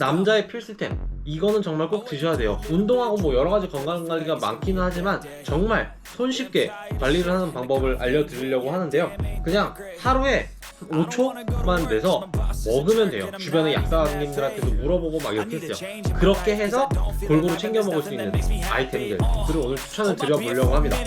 남자의 필수템, 이거는 정말 꼭 드셔야 돼요. 운동하고 뭐 여러가지 건강관리가 많기는 하지만 정말 손쉽게 관리를 하는 방법을 알려드리려고 하는데요. 그냥 하루에 5초만 내서 먹으면 돼요. 주변의 약사님들한테도 물어보고 막 이렇게 했어요. 그렇게 해서 골고루 챙겨 먹을 수 있는 아이템들을 오늘 추천을 드려보려고 합니다.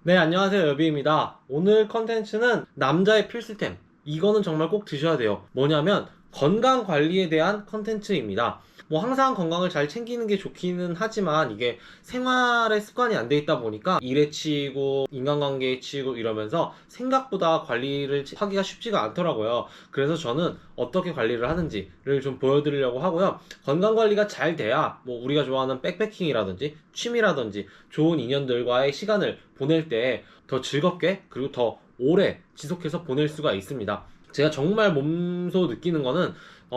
네, 안녕하세요, 여비입니다. 오늘 컨텐츠는 남자의 필수템, 이거는 정말 꼭 드셔야 돼요. 뭐냐면 건강 관리에 대한 컨텐츠입니다. 뭐 항상 건강을 잘 챙기는 게 좋기는 하지만 이게 생활의 습관이 안 돼 있다 보니까 일에 치이고 인간관계에 치이고 이러면서 생각보다 관리를 하기가 쉽지가 않더라고요. 그래서 저는 어떻게 관리를 하는지를 좀 보여드리려고 하고요. 건강 관리가 잘 돼야 뭐 우리가 좋아하는 백패킹이라든지 취미라든지 좋은 인연들과의 시간을 보낼 때 더 즐겁게 그리고 더 오래 지속해서 보낼 수가 있습니다. 제가 정말 몸소 느끼는 거는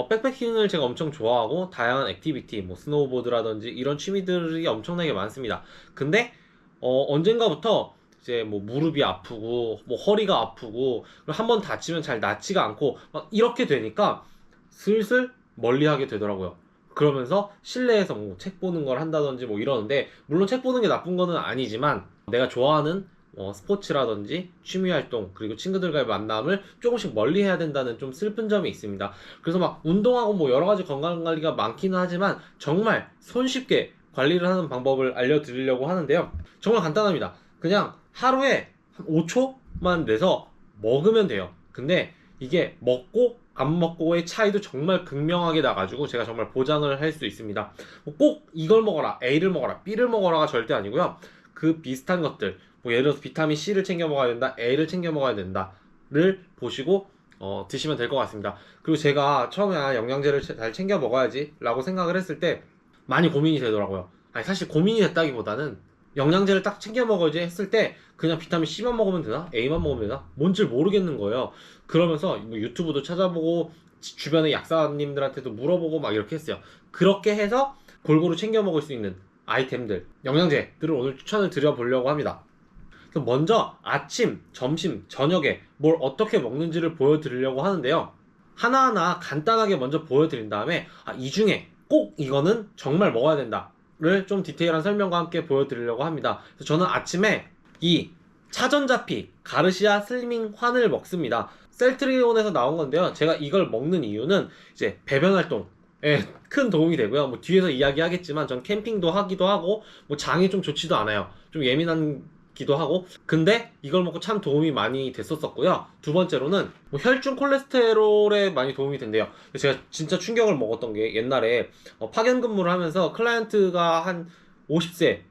백패킹을 제가 엄청 좋아하고 다양한 액티비티, 뭐 스노우보드라든지 이런 취미들이 엄청나게 많습니다. 근데 언젠가부터 이제 뭐 무릎이 아프고 뭐 허리가 아프고 한번 다치면 잘 낫지가 않고 막 이렇게 되니까 슬슬 멀리하게 되더라고요. 그러면서 실내에서 뭐 책 보는 걸 한다든지 뭐 이러는데, 물론 책 보는 게 나쁜 거는 아니지만 내가 좋아하는 스포츠라든지 취미활동 그리고 친구들과의 만남을 조금씩 멀리 해야 된다는 좀 슬픈 점이 있습니다. 그래서 막 운동하고 뭐 여러가지 건강관리가 많기는 하지만 정말 손쉽게 관리를 하는 방법을 알려드리려고 하는데요. 정말 간단합니다. 그냥 하루에 한 5초만 내서 먹으면 돼요. 근데 이게 먹고 안 먹고의 차이도 정말 극명하게 나가지고 제가 정말 보장을 할 수 있습니다. 꼭 이걸 먹어라, A를 먹어라, B를 먹어라가 절대 아니고요. 그 비슷한 것들, 뭐 예를 들어서 비타민 C를 챙겨 먹어야 된다, A를 챙겨 먹어야 된다를 보시고 드시면 될 것 같습니다. 그리고 제가 처음에 영양제를 잘 챙겨 먹어야지 라고 생각을 했을 때 많이 고민이 되더라고요. 아니, 사실 고민이 됐다기보다는 영양제를 딱 챙겨 먹어야지 했을 때 그냥 비타민 C만 먹으면 되나? A만 먹으면 되나? 뭔지 모르겠는 거예요. 그러면서 뭐 유튜브도 찾아보고 주변의 약사님들한테도 물어보고 막 이렇게 했어요. 그렇게 해서 골고루 챙겨 먹을 수 있는 아이템들, 영양제들을 오늘 추천을 드려보려고 합니다. 그럼 먼저 아침, 점심, 저녁에 뭘 어떻게 먹는지를 보여드리려고 하는데요. 하나하나 간단하게 먼저 보여드린 다음에 이 중에 꼭 이거는 정말 먹어야 된다를 좀 디테일한 설명과 함께 보여드리려고 합니다. 그래서 저는 아침에 이 차전자피 가르시아 슬리밍 환을 먹습니다. 셀트리온에서 나온 건데요. 제가 이걸 먹는 이유는 이제 배변 활동 큰 도움이 되고요. 뭐 뒤에서 이야기하겠지만 전 캠핑도 하기도 하고 뭐 장이 좀 좋지도 않아요. 좀 예민하기도 하고. 근데 이걸 먹고 참 도움이 많이 됐었고요. 두 번째로는 뭐 혈중 콜레스테롤에 많이 도움이 된대요. 제가 진짜 충격을 먹었던 게 옛날에 파견 근무를 하면서 클라이언트가 한 50세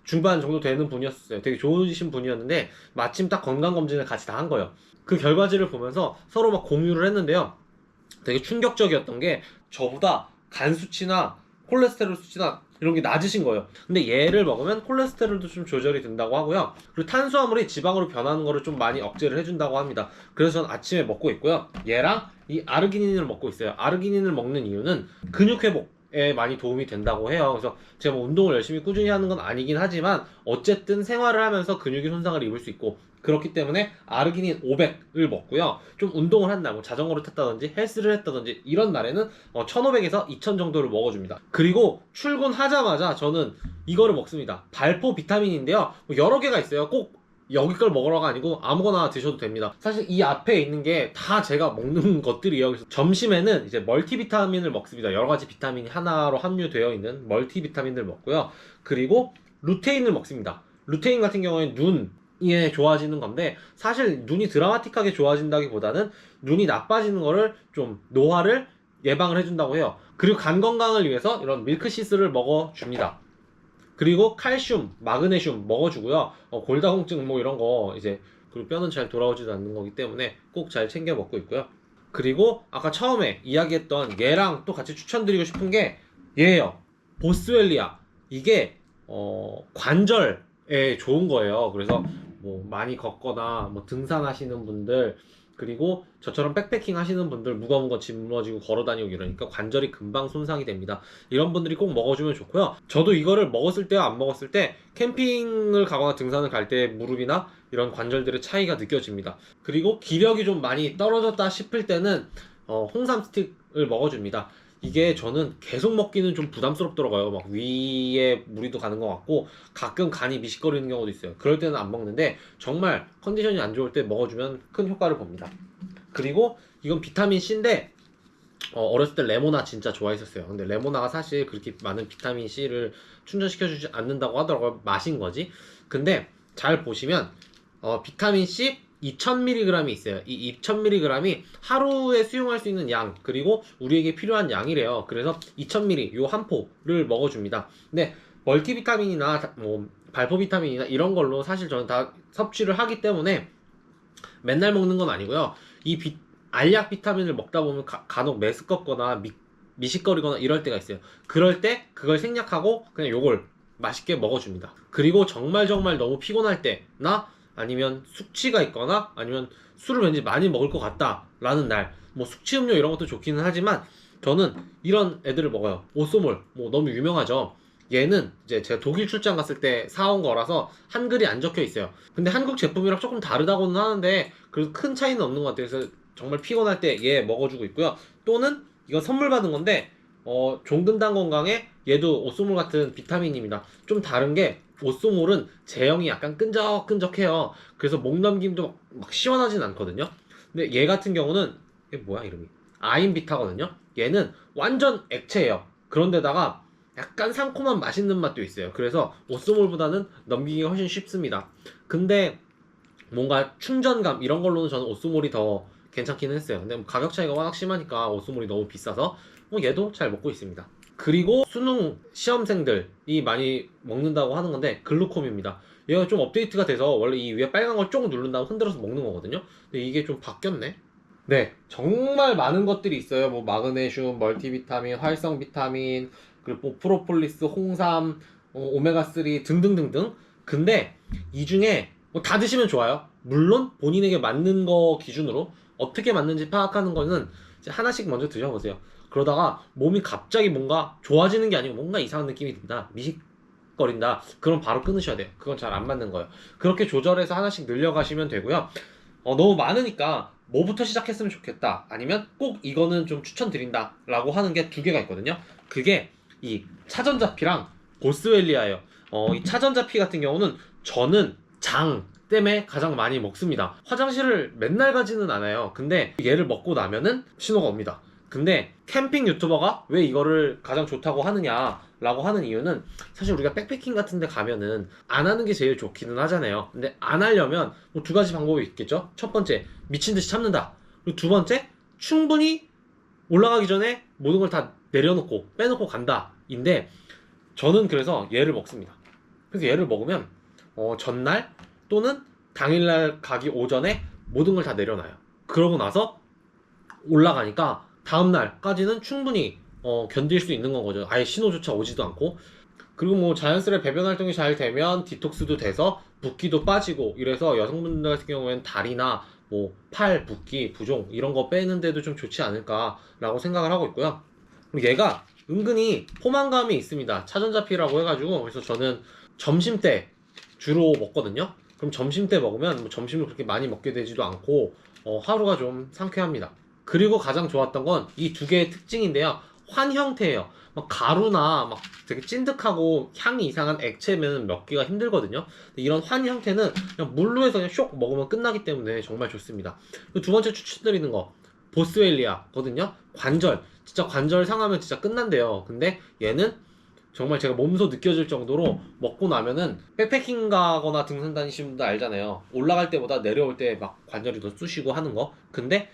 중반 정도 되는 분이었어요. 되게 좋으신 분이었는데 마침 딱 건강검진을 같이 다 한 거예요. 그 결과지를 보면서 서로 막 공유를 했는데요. 되게 충격적이었던 게 저보다 간 수치나 콜레스테롤 수치나 이런 게 낮으신 거예요. 근데 얘를 먹으면 콜레스테롤도 좀 조절이 된다고 하고요. 그리고 탄수화물이 지방으로 변하는 거를 좀 많이 억제를 해준다고 합니다. 그래서 전 아침에 먹고 있고요. 얘랑 이 아르기닌을 먹고 있어요. 아르기닌을 먹는 이유는 근육 회복에 많이 도움이 된다고 해요. 그래서 제가 뭐 운동을 열심히 꾸준히 하는 건 아니긴 하지만 어쨌든 생활을 하면서 근육이 손상을 입을 수 있고, 그렇기 때문에 아르기닌 500을 먹고요. 좀 운동을 한 날, 뭐 자전거를 탔다든지 헬스를 했다든지 이런 날에는 1500에서 2000 정도를 먹어줍니다. 그리고 출근하자마자 저는 이거를 먹습니다. 발포 비타민인데요. 뭐 여러 개가 있어요. 꼭 여기 걸 먹으러가 아니고 아무거나 드셔도 됩니다. 사실 이 앞에 있는 게 다 제가 먹는 것들이에요. 그래서 점심에는 이제 멀티비타민을 먹습니다. 여러 가지 비타민이 하나로 함유되어 있는 멀티비타민을 먹고요. 그리고 루테인을 먹습니다. 루테인 같은 경우에는 눈이 좋아지는 건데, 사실 눈이 드라마틱하게 좋아진다기보다는 눈이 나빠지는 거를 좀 노화를 예방을 해준다고 해요. 그리고 간 건강을 위해서 이런 밀크시스를 먹어줍니다. 그리고 칼슘, 마그네슘 먹어주고요. 골다공증 뭐 이런 거 이제, 그리고 뼈는 잘 돌아오지도 않는 거기 때문에 꼭 잘 챙겨 먹고 있고요. 그리고 아까 처음에 이야기했던 얘랑 또 같이 추천드리고 싶은 게 얘예요. 보스웰리아. 이게 관절에 좋은 거예요. 그래서 뭐 많이 걷거나 뭐 등산하시는 분들, 그리고 저처럼 백패킹 하시는 분들 무거운 거 짊어지고 걸어다니고 이러니까 관절이 금방 손상이 됩니다. 이런 분들이 꼭 먹어주면 좋고요. 저도 이거를 먹었을 때와 안 먹었을 때 캠핑을 가거나 등산을 갈 때 무릎이나 이런 관절들의 차이가 느껴집니다. 그리고 기력이 좀 많이 떨어졌다 싶을 때는 홍삼 스틱을 먹어줍니다. 이게 저는 계속 먹기는 좀 부담스럽더라고요. 막 위에 무리도 가는 것 같고 가끔 간이 미식거리는 경우도 있어요. 그럴 때는 안 먹는데 정말 컨디션이 안 좋을 때 먹어주면 큰 효과를 봅니다. 그리고 이건 비타민 C인데 어렸을 때 레모나 진짜 좋아했었어요. 근데 레모나가 사실 그렇게 많은 비타민 C를 충전시켜주지 않는다고 하더라고요. 마신 거지. 근데 잘 보시면 비타민 C 2000mg이 있어요. 이 2000mg이 하루에 수용할 수 있는 양, 그리고 우리에게 필요한 양이래요. 그래서 2000mg 요 한 포를 먹어줍니다. 근데 멀티비타민이나 뭐 발포비타민이나 이런 걸로 사실 저는 다 섭취를 하기 때문에 맨날 먹는 건 아니고요. 알약 비타민을 먹다 보면 간혹 메스껍거나 미식거리거나 이럴 때가 있어요. 그럴 때 그걸 생략하고 그냥 요걸 맛있게 먹어줍니다. 그리고 정말 너무 피곤할 때나 아니면 숙취가 있거나 아니면 술을 왠지 많이 먹을 것 같다 라는 날, 뭐 숙취 음료 이런 것도 좋기는 하지만 저는 이런 애들을 먹어요. 오쏘몰, 뭐 너무 유명하죠. 얘는 이제 제가 독일 출장 갔을 때 사온 거라서 한글이 안 적혀 있어요. 근데 한국 제품이랑 조금 다르다고는 하는데 그래도 큰 차이는 없는 것 같아요. 그래서 정말 피곤할 때 얘 먹어주고 있고요. 또는 이거 선물 받은 건데 종근당 건강에 얘도 오쏘몰 같은 비타민입니다. 좀 다른 게 오쏘몰은 제형이 약간 끈적끈적해요. 그래서 목 넘김도 막 시원하진 않거든요. 근데 얘 같은 경우는 이게 뭐야 이름이? 아인비타거든요. 얘는 완전 액체예요. 그런데다가 약간 상콤한 맛있는 맛도 있어요. 그래서 오쏘몰보다는 넘기기가 훨씬 쉽습니다. 근데 뭔가 충전감 이런 걸로는 저는 오쏘몰이 더 괜찮기는 했어요. 근데 뭐 가격 차이가 워낙 심하니까 오쏘몰이 너무 비싸서 얘도 잘 먹고 있습니다. 그리고 수능 시험생들이 많이 먹는다고 하는 건데 글루콤입니다. 얘가 좀 업데이트가 돼서 원래 이 위에 빨간 걸 쭉 누른 다음 흔들어서 먹는 거거든요. 근데 이게 좀 바뀌었네. 네, 정말 많은 것들이 있어요. 뭐 마그네슘, 멀티비타민, 활성 비타민, 그리고 뭐 프로폴리스, 홍삼, 오메가3 등등등등. 근데 이 중에 뭐다 드시면 좋아요. 물론 본인에게 맞는 거 기준으로 어떻게 맞는지 파악하는 거는 이제 하나씩 먼저 드셔보세요. 그러다가 몸이 갑자기 뭔가 좋아지는 게 아니고 뭔가 이상한 느낌이 든다, 미식거린다, 그럼 바로 끊으셔야 돼요. 그건 잘 안 맞는 거예요. 그렇게 조절해서 하나씩 늘려가시면 되고요. 너무 많으니까 뭐부터 시작했으면 좋겠다, 아니면 꼭 이거는 좀 추천드린다 라고 하는 게 두 개가 있거든요. 그게 이 차전자피랑 보스웰리아예요. 이 차전자피 같은 경우는 저는 장 때문에 가장 많이 먹습니다. 화장실을 맨날 가지는 않아요. 근데 얘를 먹고 나면은 신호가 옵니다. 근데 캠핑 유튜버가 왜 이거를 가장 좋다고 하느냐 라고 하는 이유는, 사실 우리가 백패킹 같은 데 가면은 안 하는 게 제일 좋기는 하잖아요. 근데 안 하려면 뭐 두 가지 방법이 있겠죠. 첫 번째, 미친 듯이 참는다. 그리고 두 번째, 충분히 올라가기 전에 모든 걸 다 내려놓고 빼놓고 간다 인데, 저는 그래서 얘를 먹습니다. 그래서 얘를 먹으면 전날 또는 당일날 가기 오전에 모든 걸 다 내려놔요. 그러고 나서 올라가니까 다음날까지는 충분히 견딜 수 있는 거죠. 아예 신호조차 오지도 않고. 그리고 뭐 자연스레 배변 활동이 잘 되면 디톡스도 돼서 붓기도 빠지고, 이래서 여성분들 같은 경우에는 다리나 뭐 팔 붓기, 부종 이런 거 빼는데도 좀 좋지 않을까라고 생각을 하고 있고요. 그리고 얘가 은근히 포만감이 있습니다. 차전자피라고 해가지고. 그래서 저는 점심 때 주로 먹거든요. 그럼 점심 때 먹으면 뭐 점심을 그렇게 많이 먹게 되지도 않고 하루가 좀 상쾌합니다. 그리고 가장 좋았던 건 이 두 개의 특징인데요. 환 형태예요. 막 가루나 막 되게 찐득하고 향이 이상한 액체면 먹기가 힘들거든요. 이런 환 형태는 그냥 물로 해서 그냥 쇽 먹으면 끝나기 때문에 정말 좋습니다. 두 번째 추천드리는 거 보스웰리아거든요. 관절, 진짜 관절 상하면 진짜 끝난대요. 근데 얘는 정말 제가 몸소 느껴질 정도로 먹고 나면은, 백패킹 가거나 등산 다니시는 분들 알잖아요. 올라갈 때보다 내려올 때 막 관절이 더 쑤시고 하는 거. 근데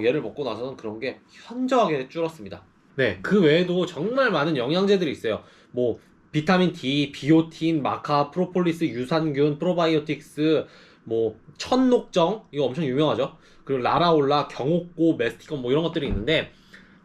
얘를 먹고 나서는 그런 게 현저하게 줄었습니다. 네, 그 외에도 정말 많은 영양제들이 있어요. 뭐 비타민 D, 비오틴, 마카, 프로폴리스, 유산균, 프로바이오틱스, 뭐 천녹정 이거 엄청 유명하죠. 그리고 라라올라, 경옥고, 메스티건 뭐 이런 것들이 있는데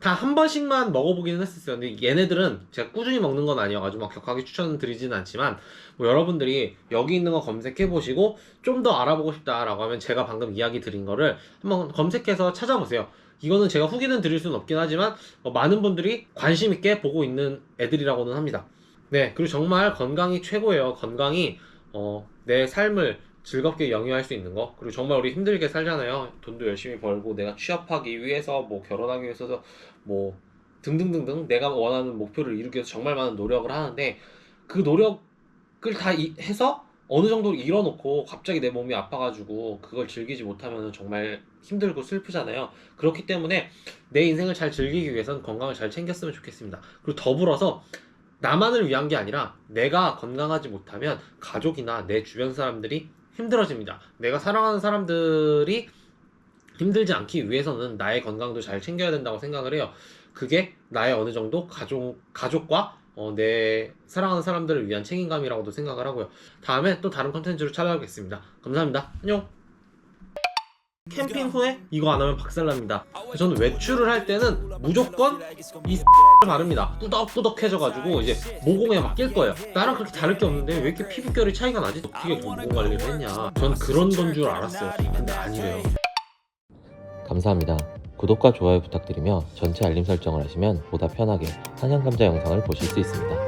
다 한 번씩만 먹어보기는 했었어요. 근데 얘네들은 제가 꾸준히 먹는 건 아니어가지고 막 격하게 추천드리지는 않지만, 뭐 여러분들이 여기 있는 거 검색해보시고 좀 더 알아보고 싶다라고 하면 제가 방금 이야기 드린 거를 한번 검색해서 찾아보세요. 이거는 제가 후기는 드릴 수는 없긴 하지만 많은 분들이 관심 있게 보고 있는 애들이라고는 합니다. 네, 그리고 정말 건강이 최고예요. 건강이 내 삶을 즐겁게 영위할 수 있는 거. 그리고 정말 우리 힘들게 살잖아요. 돈도 열심히 벌고 내가 취업하기 위해서 뭐 결혼하기 위해서 뭐 등등등등 내가 원하는 목표를 이루기 위해서 정말 많은 노력을 하는데 그 노력을 다 해서 어느 정도 이뤄놓고 갑자기 내 몸이 아파가지고 그걸 즐기지 못하면 정말 힘들고 슬프잖아요. 그렇기 때문에 내 인생을 잘 즐기기 위해서는 건강을 잘 챙겼으면 좋겠습니다. 그리고 더불어서 나만을 위한 게 아니라 내가 건강하지 못하면 가족이나 내 주변 사람들이 힘들어집니다. 내가 사랑하는 사람들이 힘들지 않기 위해서는 나의 건강도 잘 챙겨야 된다고 생각을 해요. 그게 나의 어느 정도 가족과 내 사랑하는 사람들을 위한 책임감이라고도 생각을 하고요. 다음에 또 다른 컨텐츠로 찾아오겠습니다. 감사합니다. 안녕. 캠핑 후에 이거 안 하면 박살납니다. 저는 외출을 할 때는 무조건 이 바릅니다. 꾸덕꾸덕해져가지고 이제 모공에 막 낄 거예요. 나랑 그렇게 다를 게 없는데 왜 이렇게 피부결이 차이가 나지? 어떻게 모공 관리를 했냐? 전 그런 건 줄 알았어요. 근데 아니래요. 감사합니다. 구독과 좋아요 부탁드리며 전체 알림 설정을 하시면 보다 편하게 한양감자 영상을 보실 수 있습니다.